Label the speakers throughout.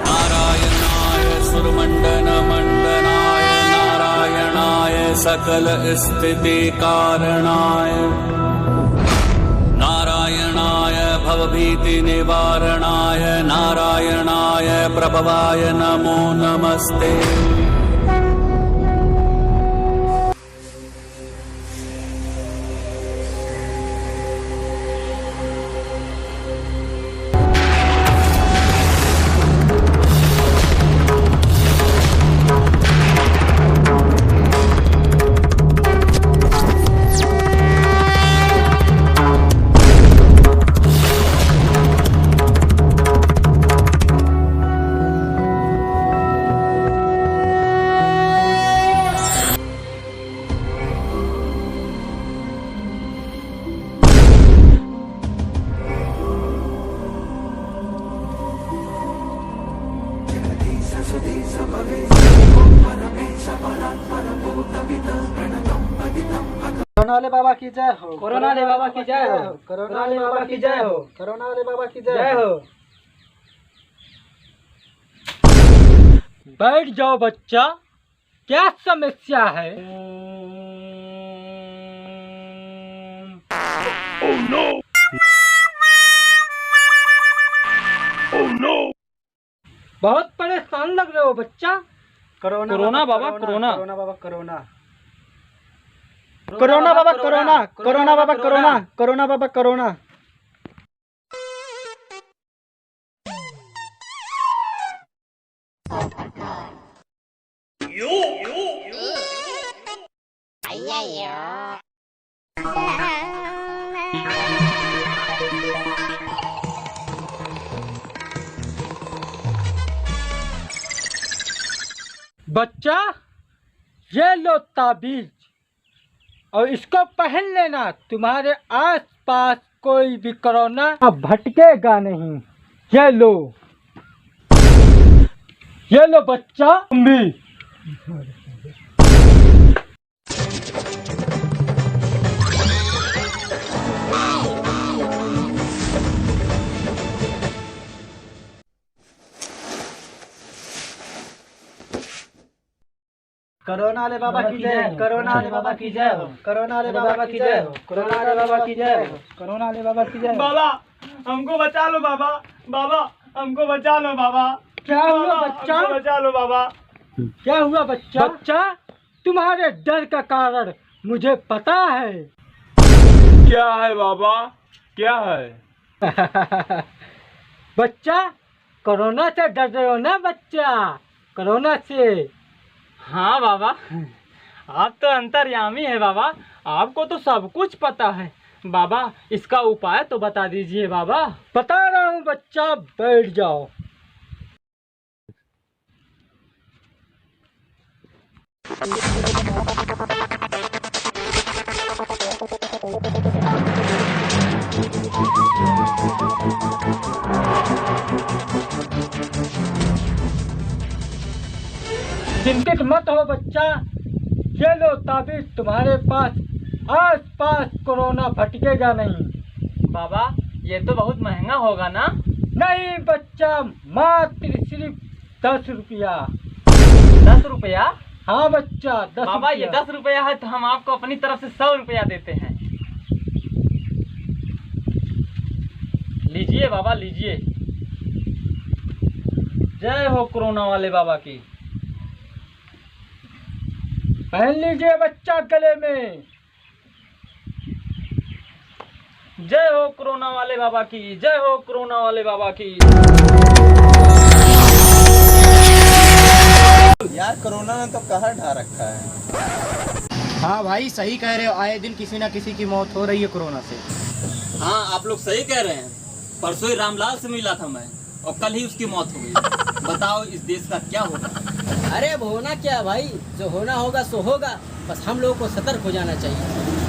Speaker 1: नारायणाय सुरमण्डनमण्डनाय नारायणाय सकल स्थिति कारणाय नारायणाय भवभीति निवारणाय नारायणाय प्रभवाय नमो नमस्ते।
Speaker 2: कोरोना वाले बाबा की जय हो।
Speaker 3: कोरोना वाले बाबा की जय हो।
Speaker 2: कोरोना वाले बाबा की जय हो। कोरोना वाले बाबा की जय हो।
Speaker 3: बैठ जाओ बच्चा, क्या समस्या है?
Speaker 1: Oh no! Oh no!
Speaker 3: बहुत परेशान लग रहे हो बच्चा।
Speaker 2: कोरोना
Speaker 3: बाबा, कोरोना।
Speaker 2: कोरोना बाबा कोरोना। कोरोना बाबा कोरोना। कोरोना बाबा कोरोना। कोरोना बाबा कोरोना।
Speaker 3: बच्चा, ये लो ताबीज और इसको पहन लेना। तुम्हारे आसपास कोई भी कोरोना भटकेगा नहीं। ये लो बच्चा, तुम भी।
Speaker 2: कोरोना वाले बाबा की जय। कोरोना वाले बाबा की जय हो। कोरोना वाले बाबा की जय हो। कोरोना वाले बाबा की जय हो। कोरोना वाले बाबा की जय हो।
Speaker 3: बाबा, हमको बचा लो बाबा। बाबा, हमको बचा लो बाबा। क्या हुआ बच्चा? बचा लो बाबा। क्या हुआ बच्चा? बच्चा, तुम्हारे डर का कारण मुझे पता है।
Speaker 1: क्या है बाबा? क्या है?
Speaker 3: बच्चा, कोरोना से डर रहे हो ना बच्चा? कोरोना से। हाँ बाबा, आप तो अंतर्यामी है बाबा, आपको तो सब कुछ पता है। बाबा, इसका उपाय तो बता दीजिए बाबा। बता रहा हूँ बच्चा, बैठ जाओ। चिंतित मत हो बच्चा, ये लो ताबीज। तुम्हारे पास आस पास कोरोना भटकेगा नहीं। बाबा, ये तो बहुत महंगा होगा ना? नहीं बच्चा, मात्र सिर्फ 10 रुपया। 10 रुपया?
Speaker 2: हाँ बच्चा, 10
Speaker 3: बाबा ये
Speaker 2: रुपया।
Speaker 3: 10 रुपया है तो हम आपको अपनी तरफ से 100 रुपया देते हैं। लीजिए बाबा लीजिए। जय हो कोरोना वाले बाबा की।
Speaker 2: पहन लीजिए बच्चा गले में।
Speaker 3: जय हो कोरोना वाले बाबा की, जय हो कोरोना वाले बाबा की।
Speaker 4: यार कोरोना ने तो कहर ढा रखा है।
Speaker 2: हाँ भाई सही कह रहे हो, आए दिन किसी ना किसी की मौत हो रही है कोरोना से।
Speaker 5: हाँ आप लोग सही कह रहे हैं। परसों ही रामलाल से मिला था मैं और कल ही उसकी मौत हो गई। बताओ इस देश का क्या होगा।
Speaker 6: अरे अब होना क्या भाई, जो होना होगा सो होगा। बस हम लोगों को सतर्क हो जाना चाहिए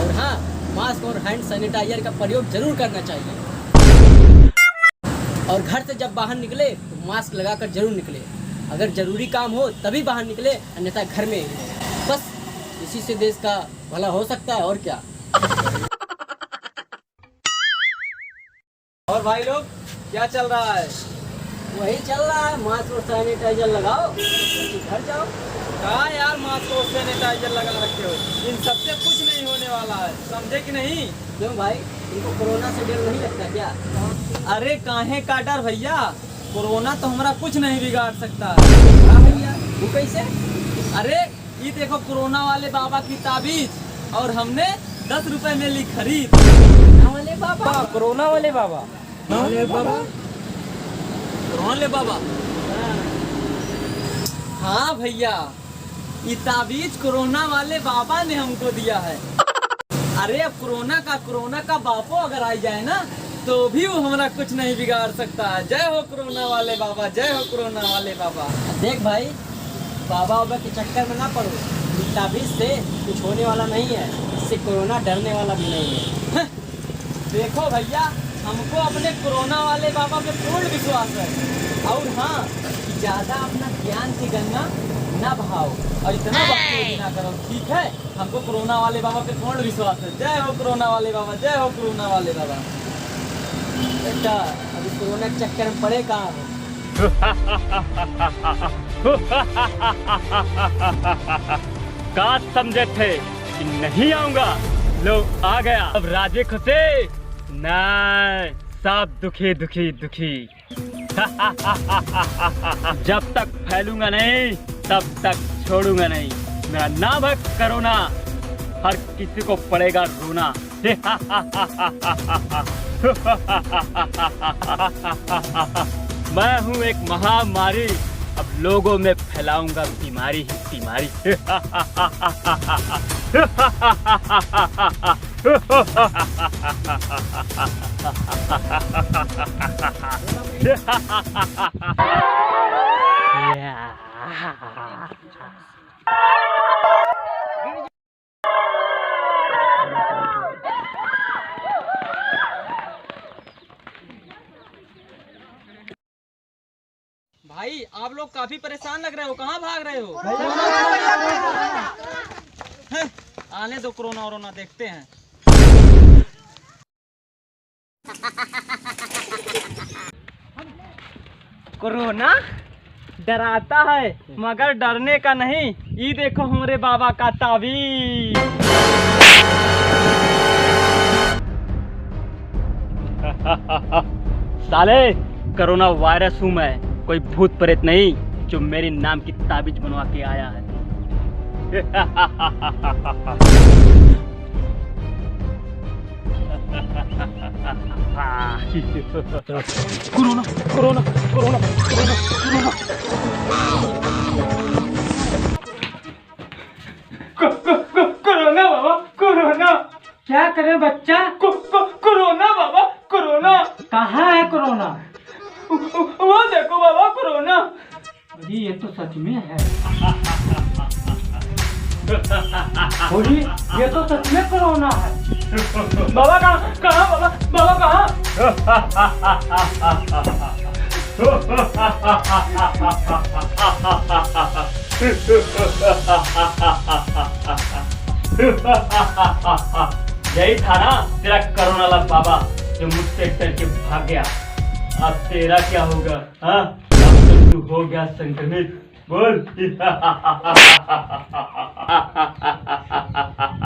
Speaker 6: और हाँ मास्क और हैंड सैनिटाइजर का प्रयोग जरूर करना चाहिए। और घर से जब बाहर निकले तो मास्क लगाकर जरूर निकले। अगर जरूरी काम हो तभी बाहर निकले, अन्यथा घर में ही रहे। बस इसी से देश का भला हो सकता है और क्या।
Speaker 3: और भाई लोग क्या चल रहा है?
Speaker 6: वही चल रहा है, मास्क और सैनिटाइजर लगाओ, घर जाओ।
Speaker 3: कहाँ यार मास्क और सैनिटाइजर लगा रखे हो? इन सबसे कुछ नहीं होने वाला है, समझे कि नहीं?
Speaker 6: क्यों भाई, इनको कोरोना से डर नहीं लगता क्या?
Speaker 3: अरे काहे का डर भैया, कोरोना तो हमारा कुछ नहीं बिगाड़ सकता।
Speaker 6: हाँ भैया, वो कैसे?
Speaker 3: अरे ये देखो कोरोना वाले बाबा की ताबीज और हमने 10 रुपए में ली खरीद।
Speaker 6: कोरोना वाले बाबा,
Speaker 3: कोरोना वाले बाबा,
Speaker 6: वाले बाबा।
Speaker 5: कोरोना ले बाबा।
Speaker 3: हाँ भैया ये ताबीज कोरोना वाले बाबा ने हमको दिया है। अरे अब कोरोना का बापो अगर आ जाए ना तो भी वो हमारा कुछ नहीं बिगाड़ सकता है। जय हो कोरोना वाले बाबा, जय हो कोरोना वाले बाबा।
Speaker 6: देख भाई, बाबा बाबा के चक्कर में ना पड़ो। इस ताबीज से कुछ होने वाला नहीं है, इससे कोरोना डरने वाला भी नहीं है।
Speaker 3: देखो भैया हमको अपने कोरोना वाले बाबा पे पूर्ण विश्वास है। और हाँ ज्यादा अपना ज्ञान की गंगा ना बहाओ और इतना बकचोदी ना करो, ठीक है? हमको कोरोना वाले बाबा पे पूर्ण विश्वास है। जय हो कोरोना वाले बाबा, जय हो कोरोना वाले बाबा।
Speaker 6: बेटा अभी कोरोना के चक्कर में पड़े कहाँ हो?
Speaker 3: का समझे थे कि नहीं आऊंगा, लो आ गया। अब राजे खुशे नहीं, सब दुखी दुखी दुखी। जब तक फैलूंगा नहीं तब तक छोड़ूंगा नहीं। मेरा नाम है कोरोना, हर किसी को पड़ेगा रोना। मैं हूँ एक महामारी, अब लोगों में फैलाऊंगा बीमारी ही बीमारी। भाई आप लोग काफी परेशान लग रहे हो, कहाँ भाग रहे हो? हैं, आने दो, कोरोना वोरोना देखते हैं। कोरोना डराता है मगर डरने का नहीं। ये देखो हमारे बाबा का ताबीज। साले कोरोना वायरस हूँ मैं, कोई भूत प्रेत नहीं जो मेरे नाम की ताबीज बनवा के आया है। Corona corona corona corona corona बाबा, कोरोना।
Speaker 2: क्या करे बच्चा?
Speaker 3: कोरोना बाबा, कोरोना।
Speaker 2: कहाँ है कोरोना?
Speaker 3: वो देखो बाबा कोरोना।
Speaker 2: अरे ये तो सच में है। बोली ये तो सच में कोरोना है।
Speaker 3: बाबा कहाँ बाबा, बाबा कहाँ? यही था ना तेरा कोरोना वाला बाबा जो मुझसे डर के भाग गया। अब तेरा क्या होगा? हाँ अब तो तू हो गया संक्रमित। बोल।